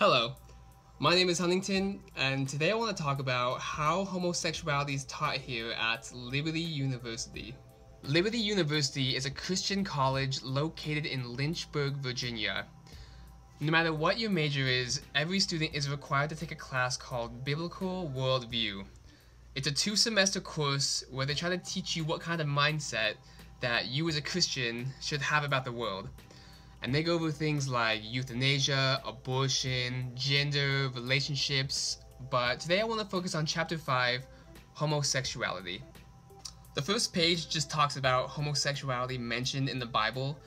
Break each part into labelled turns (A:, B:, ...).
A: Hello, my name is Huntington, and today I want to talk about how homosexuality is taught here at Liberty University. Liberty University is a Christian college located in Lynchburg, Virginia. No matter what your major is, every student is required to take a class called Biblical Worldview. It's a 2-semester course where they try to teach you what kind of mindset that you as a Christian should have about the world. And they go over things like euthanasia, abortion, gender, relationships, but today I want to focus on Chapter 5, Homosexuality. The first page just talks about homosexuality mentioned in the Bible,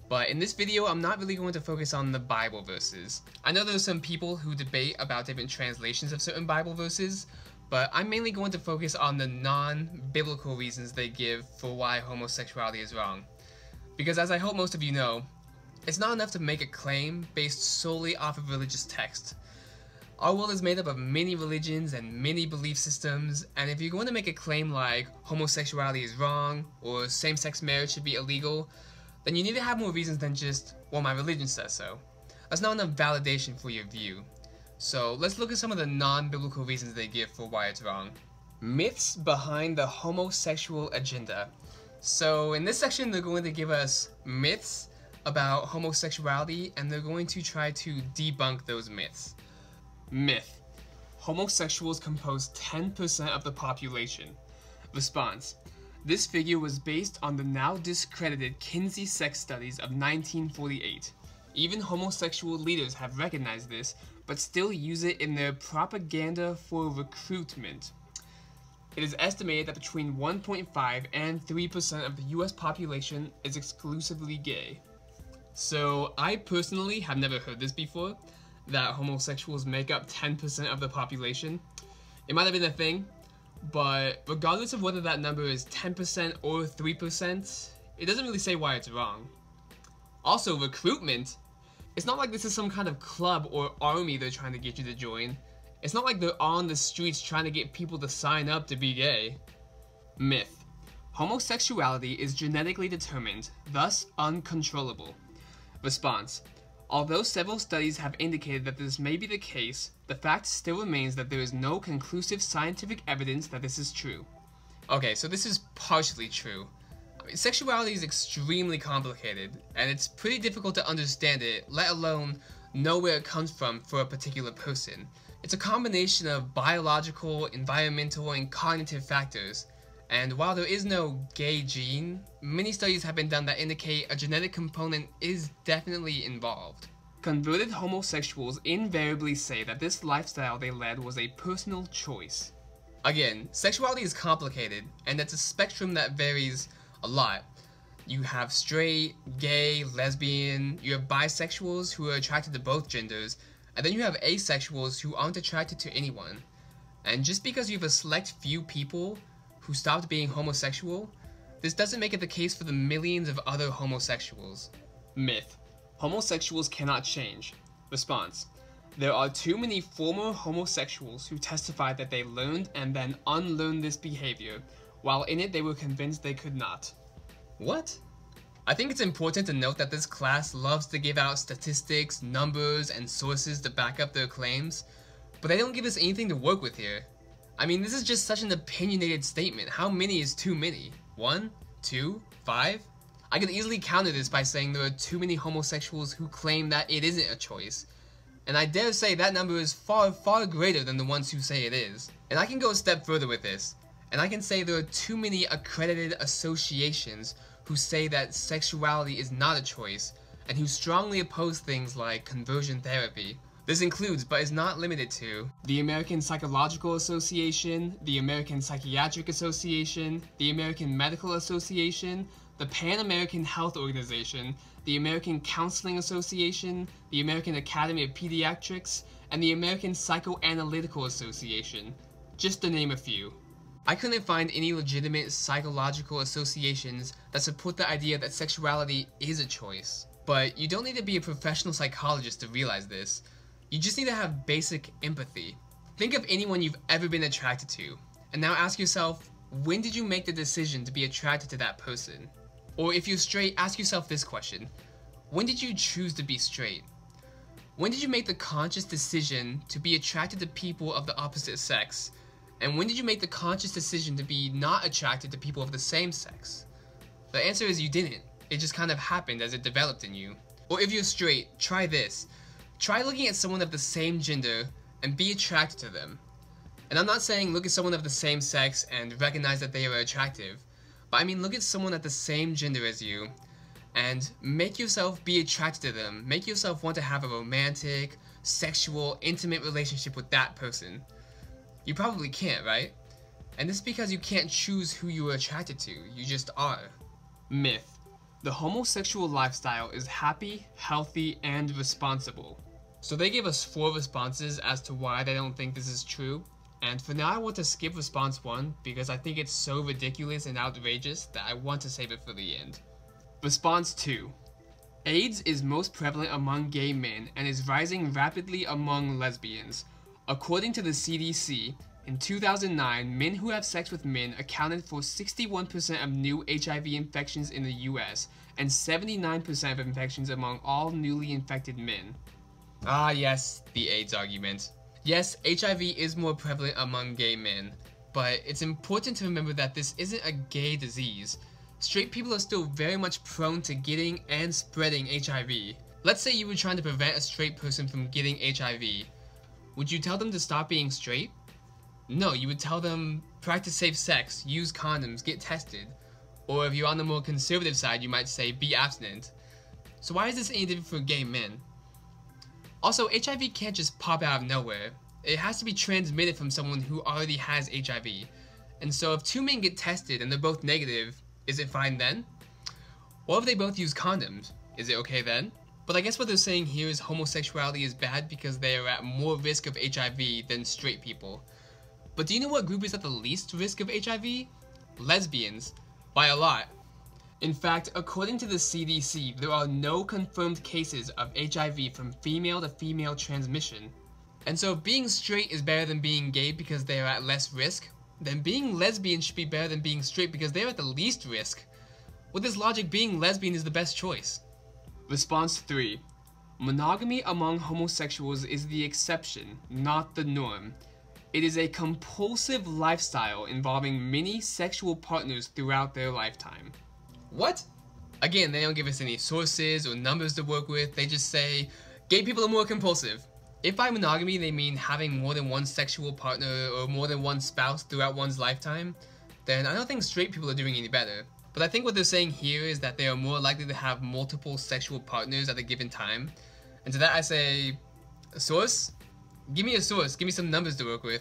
A: but in this video I'm not really going to focus on the Bible verses. I know there's some people who debate about different translations of certain Bible verses, but I'm mainly going to focus on the non-biblical reasons they give for why homosexuality is wrong. Because as I hope most of you know, it's not enough to make a claim based solely off of religious text. Our world is made up of many religions and many belief systems, and if you're going to make a claim like homosexuality is wrong or same-sex marriage should be illegal, then you need to have more reasons than just, well, my religion says so. That's not enough validation for your view. So let's look at some of the non-biblical reasons they give for why it's wrong. Myths behind the homosexual agenda. So in this section they're going to give us myths about homosexuality, and they're going to try to debunk those myths. Myth: homosexuals compose 10% of the population. Response: this figure was based on the now discredited Kinsey sex studies of 1948. Even homosexual leaders have recognized this, but still use it in their propaganda for recruitment. It is estimated that between 1.5 and 3% of the US population is exclusively gay. So I personally have never heard this before, that homosexuals make up 10% of the population. It might have been a thing, but regardless of whether that number is 10% or 3%, it doesn't really say why it's wrong. Also, recruitment. It's not like this is some kind of club or army they're trying to get you to join. It's not like they're on the streets trying to get people to sign up to be gay. Myth: homosexuality is genetically determined, thus uncontrollable. Response: although several studies have indicated that this may be the case, the fact still remains that there is no conclusive scientific evidence that this is true. Okay, so this is partially true. Sexuality is extremely complicated, and it's pretty difficult to understand it, let alone know where it comes from for a particular person. It's a combination of biological, environmental, and cognitive factors. And while there is no gay gene, many studies have been done that indicate a genetic component is definitely involved. Converted homosexuals invariably say that this lifestyle they led was a personal choice. Again, sexuality is complicated, and it's a spectrum that varies a lot. You have straight, gay, lesbian, you have bisexuals who are attracted to both genders, and then you have asexuals who aren't attracted to anyone. And just because you have a select few people who stopped being homosexual, this doesn't make it the case for the millions of other homosexuals. Myth: homosexuals cannot change. Response: there are too many former homosexuals who testified that they learned and then unlearned this behavior, while in it they were convinced they could not. What? I think it's important to note that this class loves to give out statistics, numbers, and sources to back up their claims, but they don't give us anything to work with here. I mean, this is just such an opinionated statement. How many is too many? 1? 2? 5? I could easily counter this by saying there are too many homosexuals who claim that it isn't a choice. And I dare say that number is far, far greater than the ones who say it is. And I can go a step further with this, and I can say there are too many accredited associations who say that sexuality is not a choice, and who strongly oppose things like conversion therapy. This includes, but is not limited to, the American Psychological Association, the American Psychiatric Association, the American Medical Association, the Pan-American Health Organization, the American Counseling Association, the American Academy of Pediatrics, and the American Psychoanalytical Association, just to name a few. I couldn't find any legitimate psychological associations that support the idea that sexuality is a choice. But you don't need to be a professional psychologist to realize this. You just need to have basic empathy. Think of anyone you've ever been attracted to, and now ask yourself, when did you make the decision to be attracted to that person? Or if you're straight, ask yourself this question: when did you choose to be straight? When did you make the conscious decision to be attracted to people of the opposite sex? And when did you make the conscious decision to be not attracted to people of the same sex? The answer is you didn't. It just kind of happened as it developed in you. Or if you're straight, try this. Try looking at someone of the same gender and be attracted to them. And I'm not saying look at someone of the same sex and recognize that they are attractive, but I mean look at someone at the same gender as you and make yourself be attracted to them. Make yourself want to have a romantic, sexual, intimate relationship with that person. You probably can't, right? And this is because you can't choose who you are attracted to. You just are. Myth. The homosexual lifestyle is happy, healthy, and responsible. So they gave us 4 responses as to why they don't think this is true. And for now I want to skip response 1 because I think it's so ridiculous and outrageous that I want to save it for the end. Response 2. AIDS is most prevalent among gay men and is rising rapidly among lesbians. According to the CDC, in 2009, men who have sex with men accounted for 61% of new HIV infections in the US and 79% of infections among all newly infected men. Ah yes, the AIDS argument. Yes, HIV is more prevalent among gay men, but it's important to remember that this isn't a gay disease. Straight people are still very much prone to getting and spreading HIV. Let's say you were trying to prevent a straight person from getting HIV. Would you tell them to stop being straight? No, you would tell them practice safe sex, use condoms, get tested. Or if you're on the more conservative side, you might say be abstinent. So why is this any different for gay men? Also, HIV can't just pop out of nowhere. It has to be transmitted from someone who already has HIV. And so if 2 men get tested and they're both negative, is it fine then? What if they both use condoms? Is it okay then? But I guess what they're saying here is homosexuality is bad because they are at more risk of HIV than straight people. But do you know what group is at the least risk of HIV? Lesbians. By a lot. In fact, according to the CDC, there are no confirmed cases of HIV from female to female transmission. And so if being straight is better than being gay because they are at less risk, then being lesbian should be better than being straight because they're at the least risk. With this logic, being lesbian is the best choice. Response 3. Monogamy among homosexuals is the exception, not the norm. It is a compulsive lifestyle involving many sexual partners throughout their lifetime. What? Again, they don't give us any sources or numbers to work with. They just say, gay people are more compulsive. If by monogamy they mean having more than one sexual partner or more than one spouse throughout one's lifetime, then I don't think straight people are doing any better. But I think what they're saying here is that they are more likely to have multiple sexual partners at a given time. And to that I say, a source? Give me a source, give me some numbers to work with.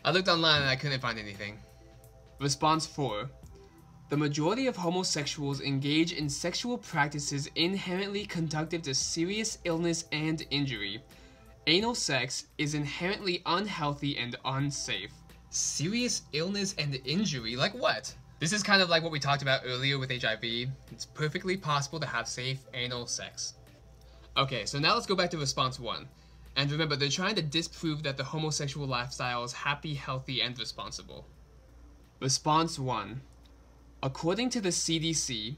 A: I looked online and I couldn't find anything. Response 4. The majority of homosexuals engage in sexual practices inherently conducive to serious illness and injury. Anal sex is inherently unhealthy and unsafe. Serious illness and injury? Like what? This is kind of like what we talked about earlier with HIV. It's perfectly possible to have safe anal sex. Okay, so now let's go back to response 1. And remember, they're trying to disprove that the homosexual lifestyle is happy, healthy, and responsible. Response 1. According to the CDC,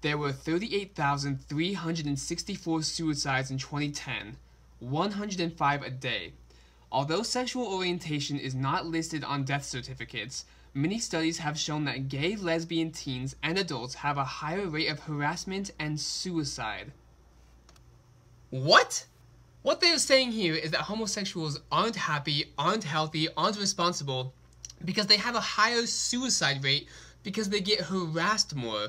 A: there were 38,364 suicides in 2010, 105 a day. Although sexual orientation is not listed on death certificates, many studies have shown that gay, lesbian teens and adults have a higher rate of harassment and suicide. What? What they're saying here is that homosexuals aren't happy, aren't healthy, aren't responsible because they have a higher suicide rate because they get harassed more.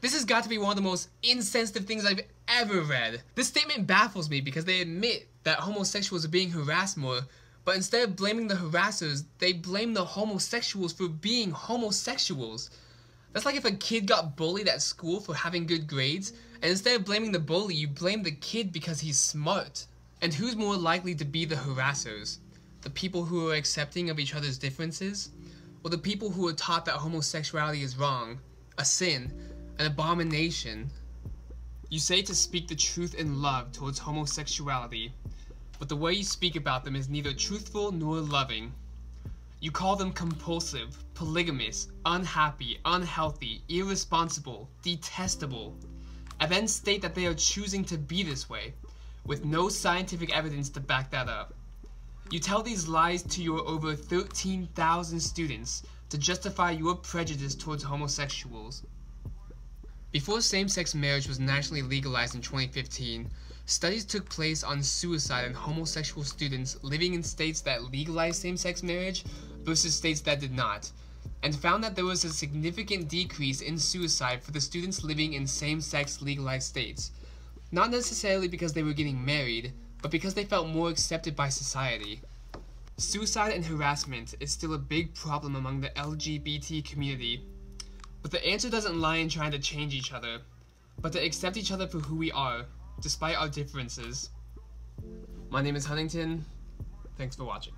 A: This has got to be one of the most insensitive things I've ever read. This statement baffles me because they admit that homosexuals are being harassed more, but instead of blaming the harassers, they blame the homosexuals for being homosexuals. That's like if a kid got bullied at school for having good grades, and instead of blaming the bully, you blame the kid because he's smart. And who's more likely to be the harassers? The people who are accepting of each other's differences? Or the people who are taught that homosexuality is wrong, a sin, an abomination? You say to speak the truth in love towards homosexuality, but the way you speak about them is neither truthful nor loving. You call them compulsive, polygamous, unhappy, unhealthy, irresponsible, detestable, and then state that they are choosing to be this way, with no scientific evidence to back that up. You tell these lies to your over 13,000 students to justify your prejudice towards homosexuals. Before same-sex marriage was nationally legalized in 2015, studies took place on suicide in homosexual students living in states that legalized same-sex marriage versus states that did not, and found that there was a significant decrease in suicide for the students living in same-sex legalized states, not necessarily because they were getting married, but because they felt more accepted by society. Suicide and harassment is still a big problem among the LGBT community, but the answer doesn't lie in trying to change each other, but to accept each other for who we are, despite our differences. My name is Huntington. Thanks for watching.